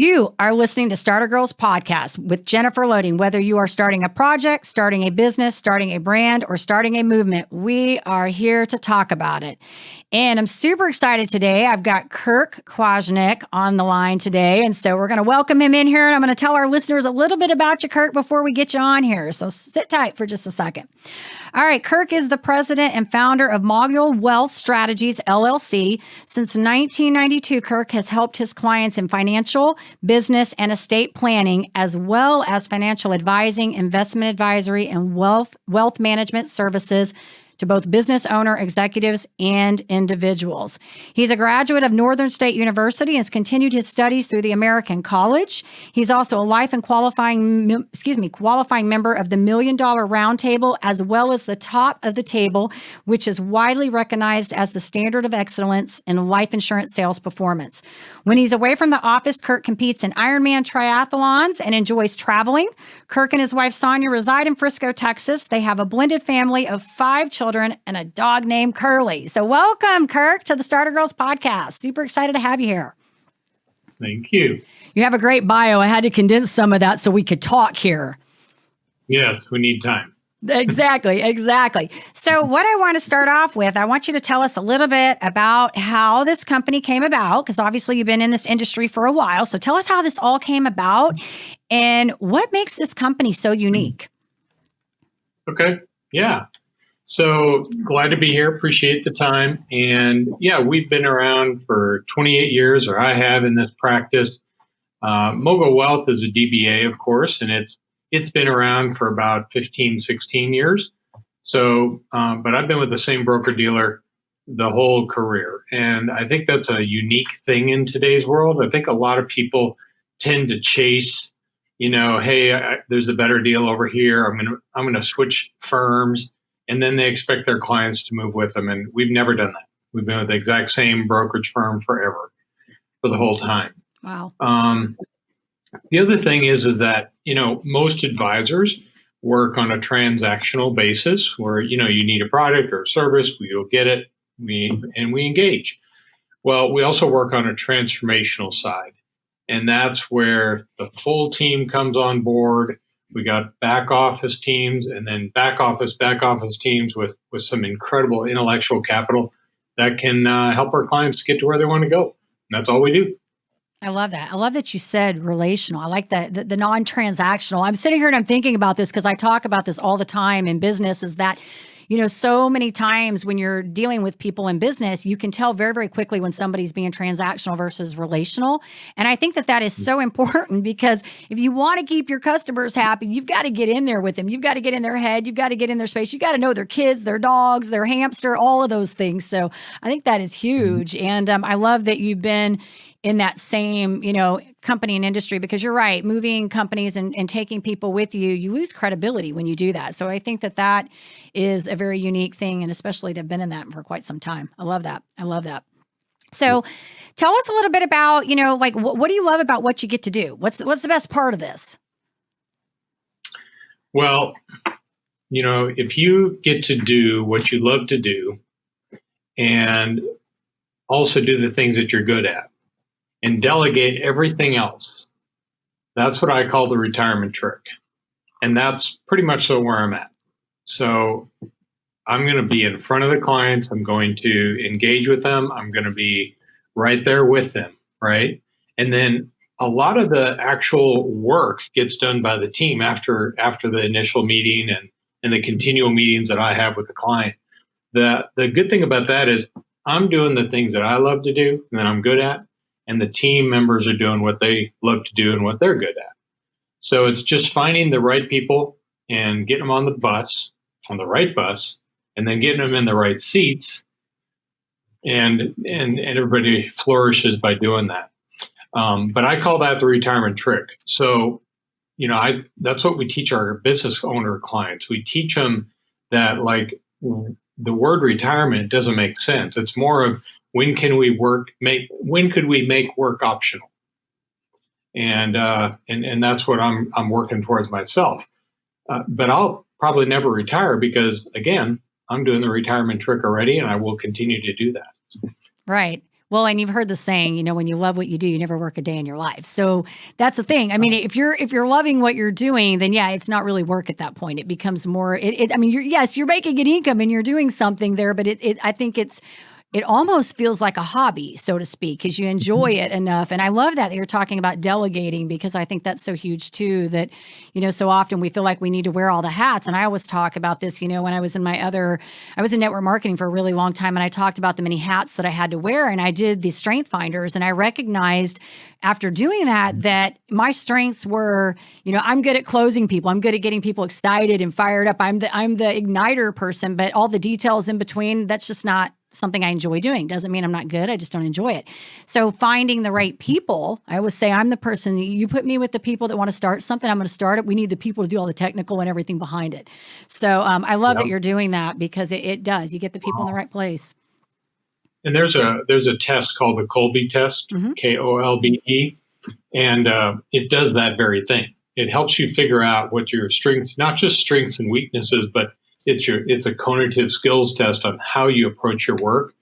You are listening to Starter Girls Podcast with Jennifer Loading. Whether you are starting a project, starting a business, starting a brand, or starting a movement, we are here to talk about it. And I'm super excited today. I've got Kirk Quaschnick on the line today. And so we're going to welcome him in here. And I'm going to tell our listeners a little bit about you, Kirk, before we get you on here. So sit tight for just a second. All right. Kirk is the president and founder of Mogul Wealth Strategies LLC. Since 1992, Kirk has helped his clients in financial, business, and estate planning, as well as financial advising, investment advisory, and wealth management services to both business owner, executives, and individuals. He's a graduate of Northern State University and has continued his studies through the American College. He's also a life and qualifying member of the $1 Million Roundtable, as well as the top of the table, which is widely recognized as the standard of excellence in life insurance sales performance. When he's away from the office, Kirk competes in Ironman triathlons and enjoys traveling. Kirk and his wife, Sonia, reside in Frisco, Texas. They have a blended family of 5 children and a dog named Curly. So welcome, Kirk, to the Starter Girls Podcast. Super excited to have you here. Thank you. You have a great bio. I had to condense some of that so we could talk here. Yes, we need time. Exactly. So what I want to start off with, I want you to tell us a little bit about how this company came about, because obviously you've been in this industry for a while. So tell us how this all came about and what makes this company so unique. Okay. Yeah. So glad to be here. Appreciate the time. And yeah, we've been around for 28 years, or I have in this practice. Mogul Wealth is a DBA, of course, and it's been around for about 15, 16 years. So, but I've been with the same broker dealer the whole career. And I think that's a unique thing in today's world. I think a lot of people tend to chase, hey, there's a better deal over here. I'm going to switch firms. And then they expect their clients to move with them. And we've never done that. We've been with the exact same brokerage firm forever, for the whole time. Wow. The other thing is that, most advisors work on a transactional basis where, you need a product or a service, we go get it, we engage. Well, we also work on a transformational side. And that's where the full team comes on board. We got back office teams and then back office teams with some incredible intellectual capital that can help our clients get to where they want to go. And that's all we do. I love that. I love that you said relational. I like that, the non-transactional. I'm sitting here and I'm thinking about this because I talk about this all the time in business, is that, so many times when you're dealing with people in business, you can tell very, very quickly when somebody's being transactional versus relational. And I think that is so important, because if you want to keep your customers happy, you've got to get in there with them. You've got to get in their head. You've got to get in their space. You got to know their kids, their dogs, their hamster, all of those things. So I think that is huge. And I love that you've been in that same, company and industry, because you're right, moving companies and taking people with you, you lose credibility when you do that. So I think that is a very unique thing, and especially to have been in that for quite some time. I love that. So tell us a little bit about, what do you love about what you get to do? What's the best part of this? Well, if you get to do what you love to do and also do the things that you're good at, and delegate everything else. That's what I call the retirement trick. And that's pretty much so where I'm at. So I'm going to be in front of the clients. I'm going to engage with them. I'm going to be right there with them, right? And then a lot of the actual work gets done by the team after the initial meeting and the continual meetings that I have with the client. The good thing about that is I'm doing the things that I love to do and that I'm good at. And the team members are doing what they love to do and what they're good at. So it's just finding the right people and getting them on the right bus, and then getting them in the right seats. And everybody flourishes by doing that. But I call that the retirement trick. So, that's what we teach our business owner clients. We teach them that, the word retirement doesn't make sense. It's more of, when could we make work optional? And that's what I'm working towards myself. But I'll probably never retire because, again, I'm doing the retirement trick already, and I will continue to do that. Right. Well, and you've heard the saying, when you love what you do, you never work a day in your life. So that's the thing. I mean, if you're loving what you're doing, then yeah, it's not really work at that point. It becomes more. I mean, you're making an income and you're doing something there, but I think it almost feels like a hobby, so to speak, because you enjoy it enough. And I love that you're talking about delegating, because I think that's so huge too, that, so often we feel like we need to wear all the hats. And I always talk about this, when I was in I was in network marketing for a really long time, and I talked about the many hats that I had to wear. And I did these strength finders, and I recognized after doing that my strengths were, I'm good at closing people. I'm good at getting people excited and fired up. I'm the igniter person, but all the details in between, that's just not something I enjoy doing. Doesn't mean I'm not good. I just don't enjoy it. So finding the right people, I always say I'm the person, you put me with the people that want to start something, I'm going to start it. We need the people to do all the technical and everything behind it. So I love that you're doing that, because it does. You get the people in the right place. And there's a test called the Kolbe Test, Kolbe, and it does that very thing. It helps you figure out what your strengths, not just strengths and weaknesses, but it's a cognitive skills test on how you approach your work.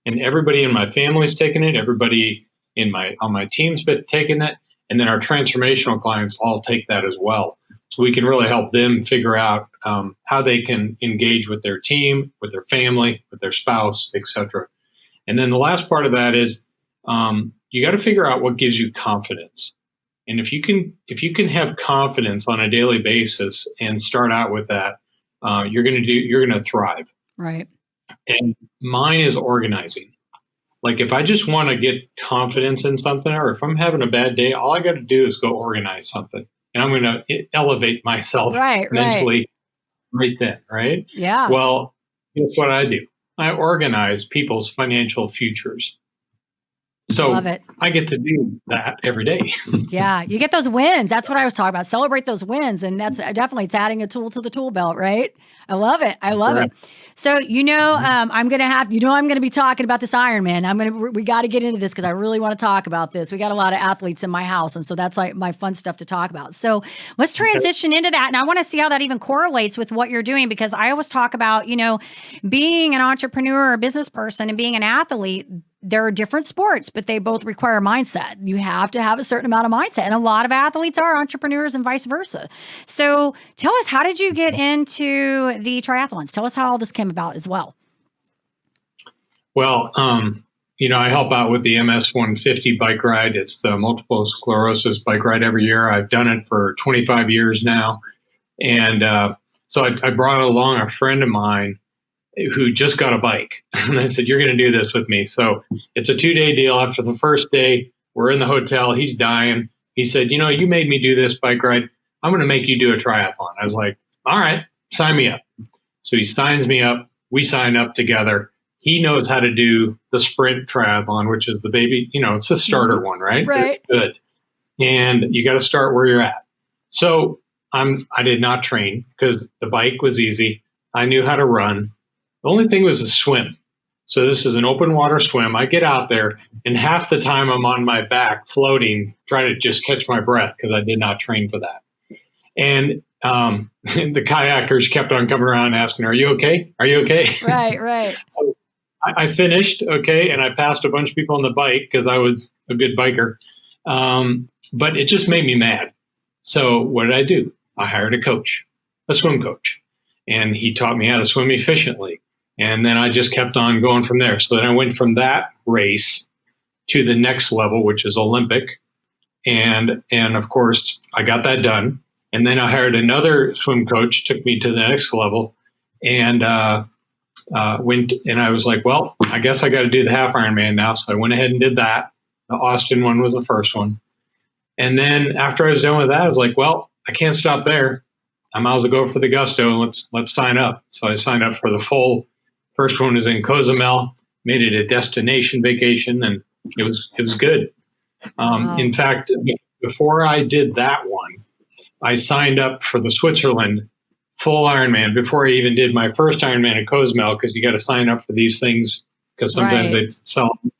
And everybody in my family's taken it. Everybody on my team's been taking it. And then our transformational clients all take that as well. So we can really help them figure out how they can engage with their team, with their family, with their spouse, etc. And then the last part of that is you got to figure out what gives you confidence. And if you can have confidence on a daily basis and start out with that, you're going to thrive. Right. And mine is organizing. Like if I just want to get confidence in something, or if I'm having a bad day, all I got to do is go organize something, and I'm going to elevate myself mentally right then. Right. Yeah. Well, guess what I do? I organize people's financial futures. So Love it. I get to do that every day. Yeah. You get those wins. That's what I was talking about. Celebrate those wins. And that's definitely, it's adding a tool to the tool belt, right? I love it. I love it. So, I'm going to be talking about this Ironman. We got to get into this because I really want to talk about this. We got a lot of athletes in my house. And so that's like my fun stuff to talk about. So let's transition into that. And I want to see how that even correlates with what you're doing, because I always talk about, being an entrepreneur or a business person and being an athlete. There are different sports, but they both require mindset. You have to have a certain amount of mindset. And a lot of athletes are entrepreneurs and vice versa. So tell us, how did you get into the triathlons? Tell us how all this came about as well. Well, I help out with the MS 150 bike ride. It's the multiple sclerosis bike ride every year. I've done it for 25 years now. And so I brought along a friend of mine who just got a bike. And I said, you're going to do this with me. So it's a 2-day deal. After the first day, we're in the hotel. He's dying. He said, you made me do this bike ride. I'm going to make you do a triathlon. I was like, all right, sign me up. So he signs me up. We sign up together. He knows how to do the sprint triathlon, which is the baby, it's a starter one, right? Right. Good. And you got to start where you're at. So I did not train because the bike was easy. I knew how to run. The only thing was a swim. So this is an open water swim. I get out there, and half the time I'm on my back floating, trying to just catch my breath because I did not train for that. And the kayakers kept on coming around asking, are you okay? Are you okay? Right. So I finished, okay, and I passed a bunch of people on the bike because I was a good biker. But it just made me mad. So what did I do? I hired a coach, a swim coach, and he taught me how to swim efficiently. And then I just kept on going from there. So then I went from that race to the next level, which is Olympic. And of course, I got that done. And then I hired another swim coach, took me to the next level, and went. And I was like, well, I guess I got to do the half Ironman now. So I went ahead and did that. The Austin one was the first one. And then after I was done with that, I was like, well, I can't stop there. I might as well go for the gusto. Let's sign up. So I signed up for the full. First one was in Cozumel, made it a destination vacation, and it was good. Wow. In fact, before I did that one, I signed up for the Switzerland full Ironman before I even did my first Ironman in Cozumel, because you got to sign up for these things because sometimes they sell them.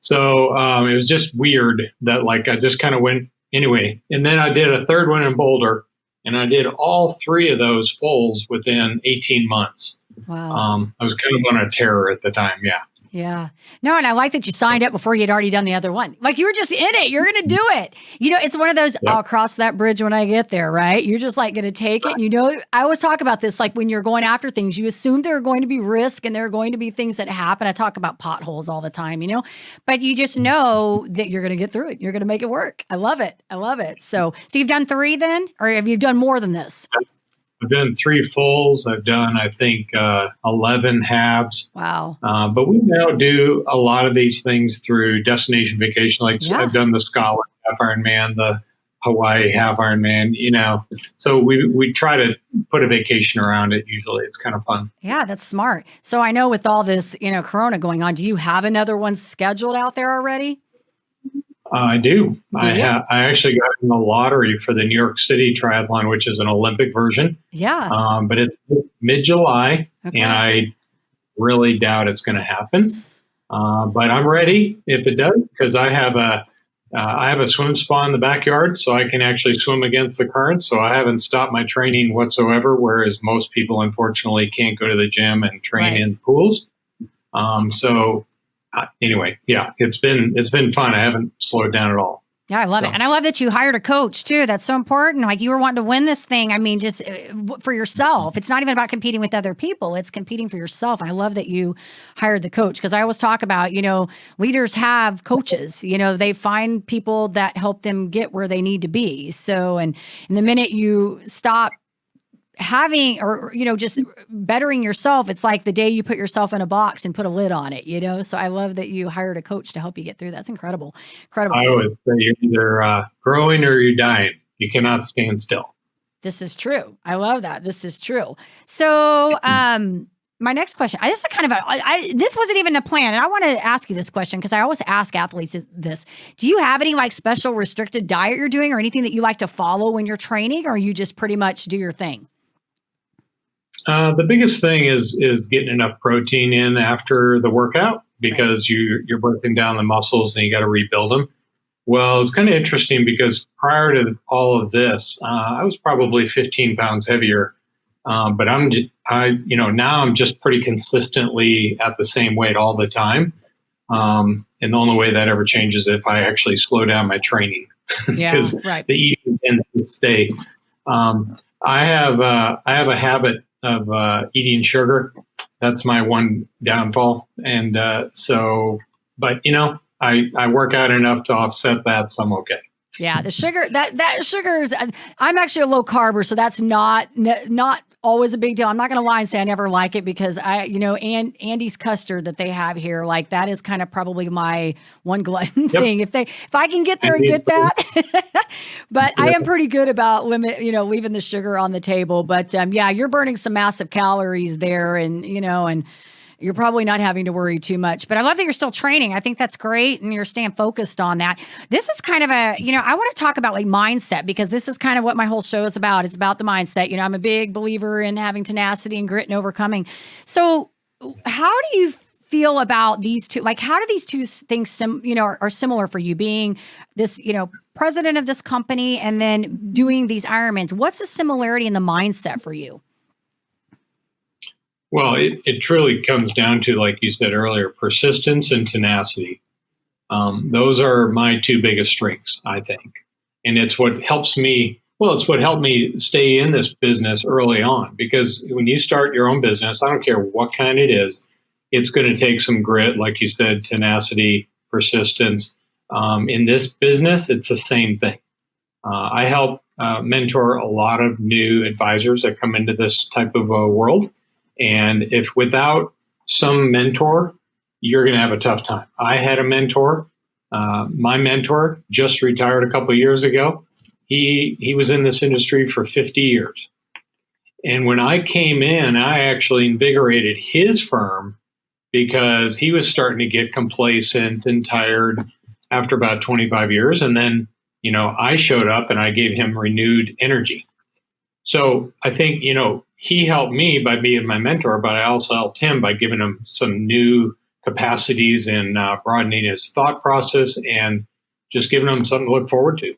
So it was just weird that I just kind of went anyway. And then I did a third one in Boulder, and I did all 3 of those fulls within 18 months. Wow. I was kind of on a tear at the time. Yeah. Yeah. No, and I like that you signed up before you had already done the other one. Like you were just in it. You're going to do it. It's one of those, I'll cross that bridge when I get there, right? You're just like going to take it. And I always talk about this, like when you're going after things, you assume there are going to be risk and there are going to be things that happen. I talk about potholes all the time, but you just know that you're going to get through it. You're going to make it work. I love it. I love it. So you've done 3 then, or have you done more than this? I've done 3 fulls. I've done, I think, 11 halves. Wow. But we now do a lot of these things through destination vacation. Like I've done the Scotland half Ironman, the Hawaii half Ironman, So we try to put a vacation around it. Usually it's kind of fun. Yeah, that's smart. So I know with all this, Corona going on, do you have another one scheduled out there already? I do. I actually got in the lottery for the New York City Triathlon, which is an Olympic version. Yeah. But it's mid-July, and I really doubt it's going to happen. But I'm ready if it does, because I have a swim spa in the backyard, so I can actually swim against the current. So I haven't stopped my training whatsoever, whereas most people, unfortunately, can't go to the gym and train in pools. Anyway, it's been fun. I haven't slowed down at all. Yeah, I love it. And I love that you hired a coach too. That's so important. Like you were wanting to win this thing. I mean, just for yourself. It's not even about competing with other people. It's competing for yourself. I love that you hired the coach, because I always talk about, leaders have coaches. They find people that help them get where they need to be. So, and the minute you stop having, or, just bettering yourself, it's like the day you put yourself in a box and put a lid on it, So I love that you hired a coach to help you get through. That's incredible. Incredible. I always say you're either growing or you're dying. You cannot stand still. This is true. I love that. This is true. So, my next question, this is kind of this wasn't even a plan. And I wanted to ask you this question, because I always ask athletes this. Do you have any like special restricted diet you're doing, or anything that you like to follow when you're training, or you just pretty much do your thing? The biggest thing is getting enough protein in after the workout, because you're breaking down the muscles and you got to rebuild them. Well, it's kind of interesting, because prior to all of this, I was probably 15 pounds heavier, but now I'm just pretty consistently at the same weight all the time. And the only way that ever changes is if I actually slow down my training, because the eating tends to stay. I have a habit of eating sugar. That's my one downfall. And but I work out enough to offset that, so I'm okay. Yeah, the sugar, that sugar is, I'm actually a low carber, so that's not always a big deal. I'm not going to lie and say I never like it, because Andy's custard that they have here, like that is kind of probably my one glutton thing. If I can get there and get that, but I am pretty good about leaving the sugar on the table. But you're burning some massive calories there, and and you're probably not having to worry too much. But I love that you're still training. I think that's great, and you're staying focused on that. This is kind of I want to talk about like mindset, because this is kind of what my whole show is about. It's about the mindset. I'm a big believer in having tenacity and grit and overcoming. So how do you feel about these two? Like, how do these two things, are similar for you, being this, president of this company and then doing these Ironmans? What's the similarity in the mindset for you? Well, it truly comes down to, like you said earlier, persistence and tenacity. Those are my 2 biggest strengths, I think. And it's what helps me. Well, it's what helped me stay in this business early on, because when you start your own business, I don't care what kind it is, it's going to take some grit, like you said, tenacity, persistence. In this business, it's the same thing. I help mentor a lot of new advisors that come into this type of world. And if without some mentor, you're going to have a tough time. I had a mentor. My mentor just retired a couple of years ago. He was in this industry for 50 years. And when I came in, I actually invigorated his firm, because he was starting to get complacent and tired after about 25 years. And then, I showed up and I gave him renewed energy. So I think, he helped me by being my mentor, but I also helped him by giving him some new capacities and broadening his thought process and just giving him something to look forward to.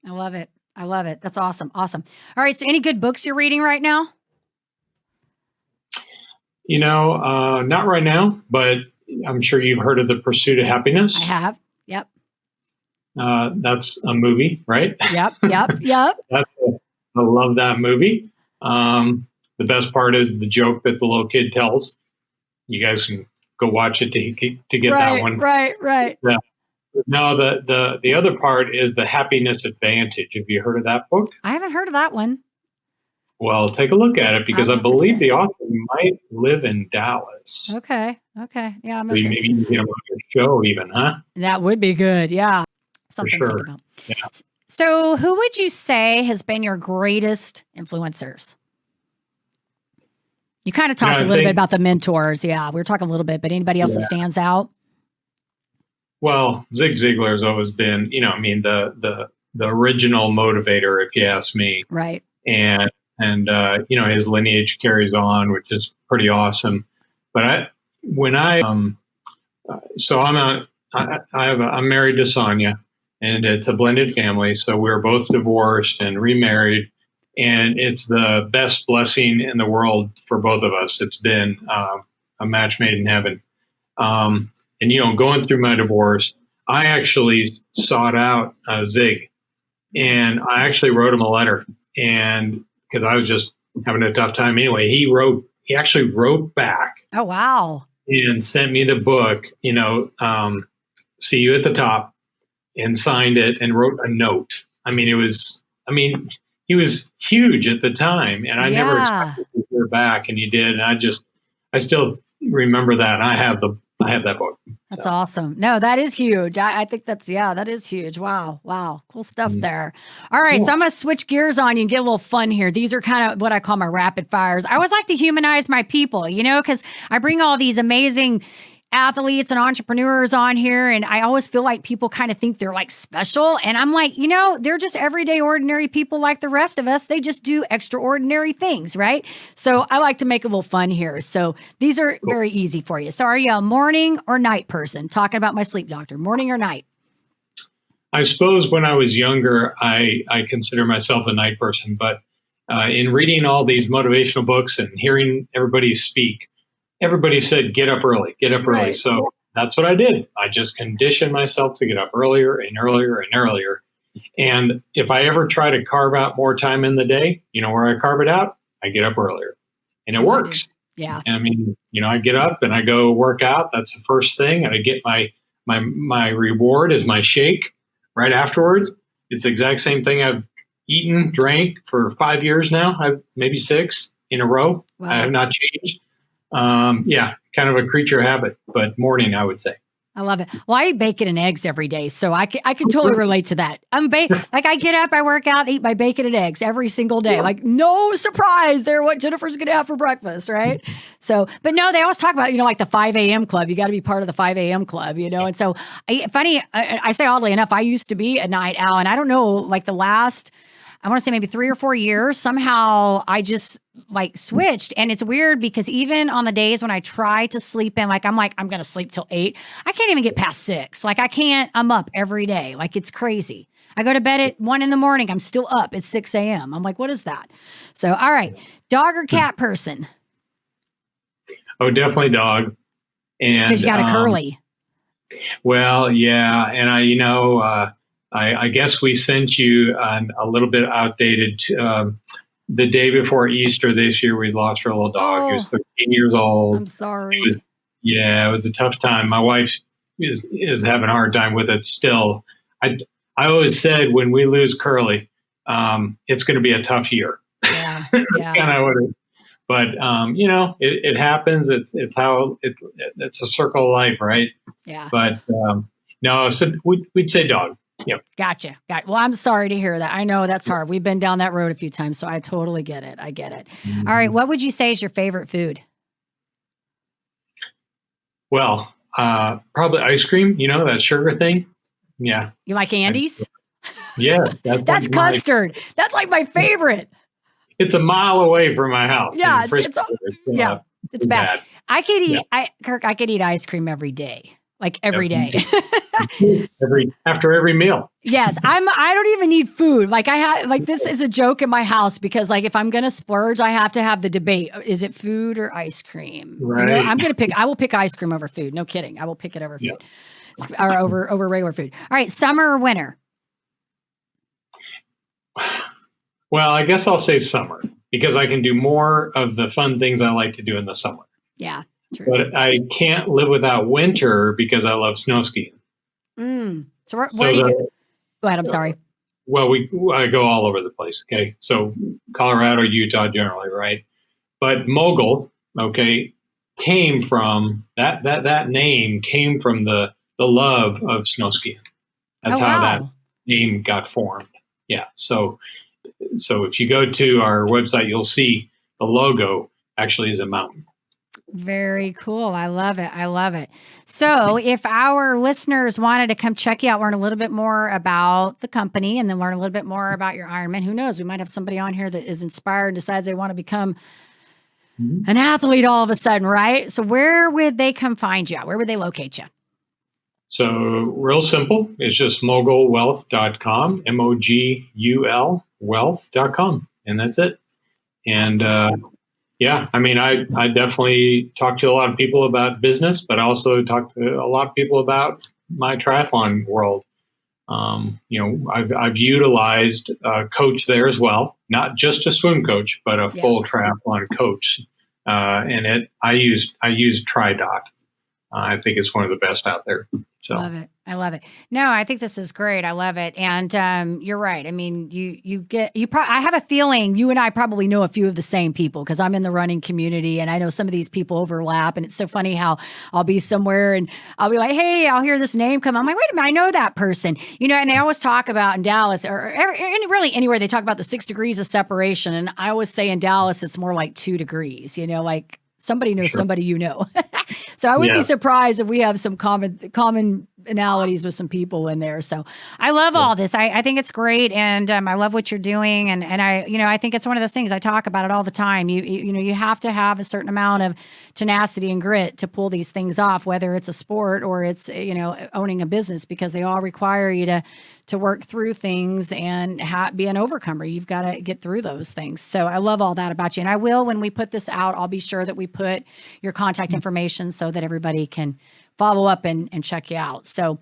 I love it. I love it. That's awesome. Awesome. All right. So any good books you're reading right now? Not right now, but I'm sure you've heard of The Pursuit of Happiness. I have. Yep. That's a movie, right? Yep. I love that movie. The best part is the joke that the little kid tells. You guys can go watch it to get that one. Right. Yeah. No, the other part is The Happiness Advantage. Have you heard of that book? I haven't heard of that one. Well, take a look at it because I believe the author might live in Dallas. Okay. Yeah, Maybe you can get him on your show even, huh? That would be good. Yeah. Something For to sure. think about. Yeah. So who would you say has been your greatest influencers? You kind of talked a little bit about the mentors. Yeah, we were talking a little bit, but anybody else that stands out? Well, Zig Ziglar has always been, the original motivator, if you ask me. Right. And his lineage carries on, which is pretty awesome. But I'm married to Sonia, and it's a blended family. So we're both divorced and remarried, and it's the best blessing in the world for both of us. It's been a match made in heaven. And going through my divorce, I actually sought out Zig, and I actually wrote him a letter, and because I was just having a tough time anyway, he actually wrote back. Oh, wow. And sent me the book, See You at the Top, and signed it and wrote a note. He was huge at the time, and I never expected to hear back, and he did. And I still remember that. I have that book. That's awesome. No, that is huge. I think that is huge. Wow. Cool stuff there. All right. So I'm going to switch gears on you and get a little fun here. These are kind of what I call my rapid fires. I always like to humanize my people, because I bring all these amazing athletes and entrepreneurs on here, and I always feel like people kind of think they're like special, and I'm like, they're just everyday ordinary people like the rest of us. They just do extraordinary things, right? So I like to make a little fun here. So these are very easy for you. So are you a morning or night person? Talking about my sleep doctor, morning or night? I suppose when I was younger, I consider myself a night person, but in reading all these motivational books and hearing everybody speak, everybody said, get up early. Right. So that's what I did. I just conditioned myself to get up earlier and earlier and earlier. And if I ever try to carve out more time in the day, where I carve it out, I get up earlier. And it works. Yeah. And I get up and I go work out. That's the first thing. And I get my reward is my shake right afterwards. It's the exact same thing I've eaten, drank for 5 years now. Maybe 6 in a row. Wow. I have not changed. Kind of a creature habit, but morning, I would say. I love it. Well, I eat bacon and eggs every day, so I can totally relate to that. Like I get up, I work out, eat my bacon and eggs every single day. Like no surprise, they're what Jennifer's going to have for breakfast, right? So, but no, they always talk about like the 5 a.m. club. You got to be part of the 5 a.m. club, And so, I say oddly enough, I used to be a night owl, and I don't know, like the last, I want to say maybe 3 or 4 years, somehow I just like switched. And it's weird because even on the days when I try to sleep in, I'm going to sleep till 8, I can't even get past 6. Like I can't, I'm up every day. Like it's crazy. I go to bed at 1 a.m. I'm still up at 6 a.m. I'm like, what is that? So, all right. Dog or cat person? Oh, definitely dog. And because you got a curly. Well, yeah. And I guess we sent you a little bit outdated. The day before Easter this year, we lost our little dog. He was 13 years old. I'm sorry. It was a tough time. My wife is having a hard time with it still. I always said when we lose Curly, it's going to be a tough year. Yeah. That's kind of what it is. But it happens. It's how it's a circle of life, right? Yeah. But no, so we'd say dog. Yep. Gotcha. Well, I'm sorry to hear that. I know that's hard. We've been down that road a few times, so I totally get it. I get it. Mm-hmm. All right. What would you say is your favorite food? Well, probably ice cream, that sugar thing. Yeah. You like Andes? Yeah. That's like custard. That's like my favorite. It's a mile away from my house. Yeah. It's bad. I could eat, Kirk, I could eat ice cream every day. like every day. After every meal. Yes, I don't even need food. Like this is a joke in my house because like if I'm going to splurge, I have to have the debate. Is it food or ice cream? Right. You know, I will pick ice cream over food. No kidding. I will pick it over food or over regular food. All right. Summer or winter? Well, I guess I'll say summer because I can do more of the fun things I like to do in the summer. Yeah, true. But I can't live without winter because I love snow skiing. So where do you go? Go ahead. I'm sorry. Well, I go all over the place. Okay. So Colorado, Utah generally, right? But Mogul, okay, came from that name came from the love of snow skiing. That's how that name got formed. Yeah. So if you go to our website, you'll see the logo actually is a mountain. Very cool. I love it. I love it. So if our listeners wanted to come check you out, learn a little bit more about the company and then learn a little bit more about your Ironman, who knows? We might have somebody on here that is inspired and decides they want to become an athlete all of a sudden, right? So where would they come find you? Where would they locate you? So real simple. It's just mogulwealth.com, MOGUL wealth.com. And that's it. And yeah, I mean, I definitely talk to a lot of people about business, but I also talk to a lot of people about my triathlon world. You know, I've utilized a coach there as well, not just a swim coach, but a full triathlon coach. And I use TriDoc. I think it's one of the best out there. So love it. I love it. No, I think this is great. I love it. And you're right. I mean, I have a feeling you and I probably know a few of the same people because I'm in the running community and I know some of these people overlap. And it's so funny how I'll be somewhere and I'll be like, hey, I'll hear this name come. I'm like, wait a minute, I know that person. You know, and they always talk about in Dallas or really anywhere they talk about the 6 degrees of separation. And I always say in Dallas, it's more like 2 degrees, you know, like somebody knows somebody you know. So I wouldn't be surprised if we have some commonalities with some people in there. So I love all this. I think it's great. And I love what you're doing. And I think it's one of those things I talk about it all the time. You have to have a certain amount of tenacity and grit to pull these things off, whether it's a sport or it's, owning a business, because they all require you to work through things and be an overcomer. You've got to get through those things. So I love all that about you. And I will, when we put this out, I'll be sure that we put your contact information so that everybody can follow up and check you out. So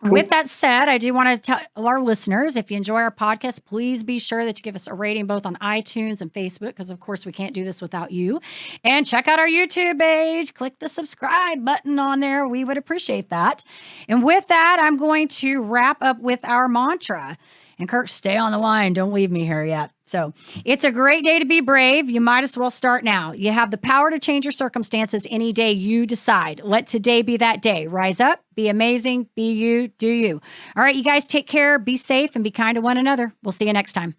with that said, I do want to tell our listeners, if you enjoy our podcast, please be sure that you give us a rating both on iTunes and Facebook, because of course we can't do this without you. And check out our YouTube page. Click the subscribe button on there. We would appreciate that. And with that, I'm going to wrap up with our mantra. And Kirk, stay on the line. Don't leave me here yet. So it's a great day to be brave. You might as well start now. You have the power to change your circumstances any day you decide. Let today be that day. Rise up, be amazing, be you, do you. All right, you guys take care, be safe, and be kind to one another. We'll see you next time.